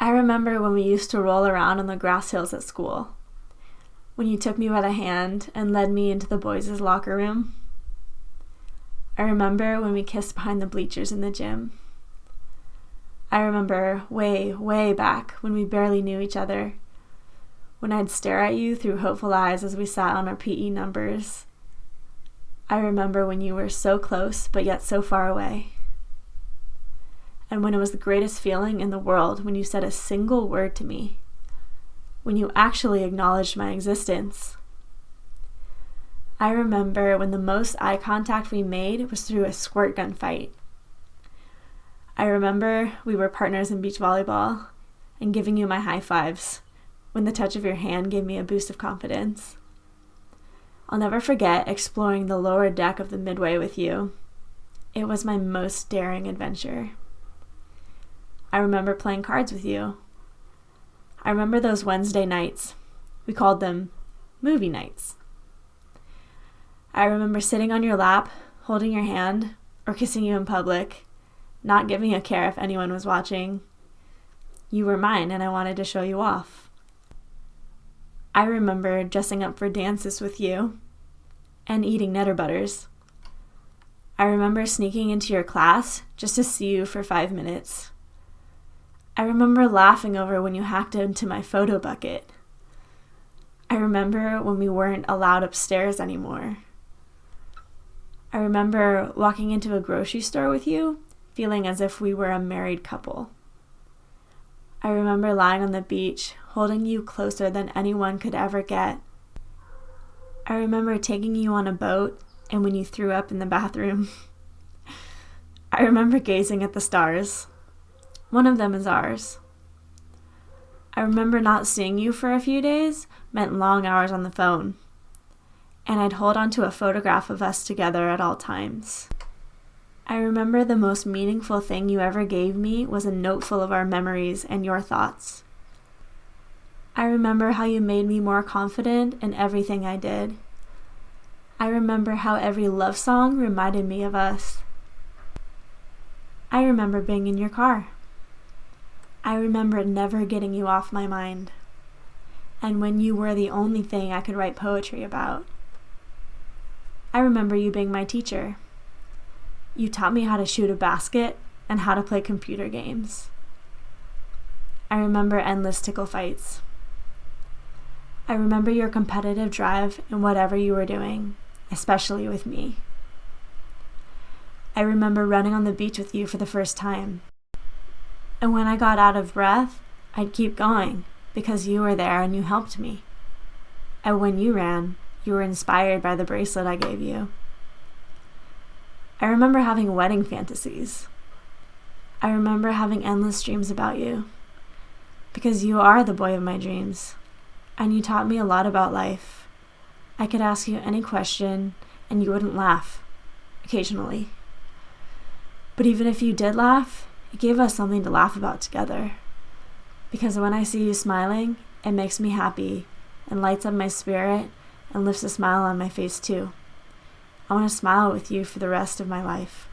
I remember when we used to roll around on the grass hills at school, when you took me by the hand and led me into the boys' locker room. I remember when we kissed behind the bleachers in the gym. I remember way, way back when we barely knew each other, when I'd stare at you through hopeful eyes as we sat on our PE numbers. I remember when you were so close but yet so far away. And when it was the greatest feeling in the world when you said a single word to me, when you actually acknowledged my existence. I remember when the most eye contact we made was through a squirt gun fight. I remember we were partners in beach volleyball and giving you my high fives when the touch of your hand gave me a boost of confidence. I'll never forget exploring the lower deck of the Midway with you. It was my most daring adventure. I remember playing cards with you. I remember those Wednesday nights. We called them movie nights. I remember sitting on your lap, holding your hand, or kissing you in public, not giving a care if anyone was watching. You were mine and I wanted to show you off. I remember dressing up for dances with you and eating Nutter Butters. I remember sneaking into your class just to see you for 5 minutes. I remember laughing over when you hacked into my photo bucket. I remember when we weren't allowed upstairs anymore. I remember walking into a grocery store with you, feeling as if we were a married couple. I remember lying on the beach, holding you closer than anyone could ever get. I remember taking you on a boat and when you threw up in the bathroom. I remember gazing at the stars. One of them is ours. I remember not seeing you for a few days meant long hours on the phone, and I'd hold on to a photograph of us together at all times. I remember the most meaningful thing you ever gave me was a note full of our memories and your thoughts. I remember how you made me more confident in everything I did. I remember how every love song reminded me of us. I remember being in your car. I remember never getting you off my mind, and when you were the only thing I could write poetry about. I remember you being my teacher. You taught me how to shoot a basket and how to play computer games. I remember endless tickle fights. I remember your competitive drive in whatever you were doing, especially with me. I remember running on the beach with you for the first time. And when I got out of breath, I'd keep going because you were there and you helped me. And when you ran, you were inspired by the bracelet I gave you. I remember having wedding fantasies. I remember having endless dreams about you because you are the boy of my dreams and you taught me a lot about life. I could ask you any question and you wouldn't laugh, occasionally. But even if you did laugh, it gave us something to laugh about together. Because when I see you smiling, it makes me happy and lights up my spirit and lifts a smile on my face too. I want to smile with you for the rest of my life.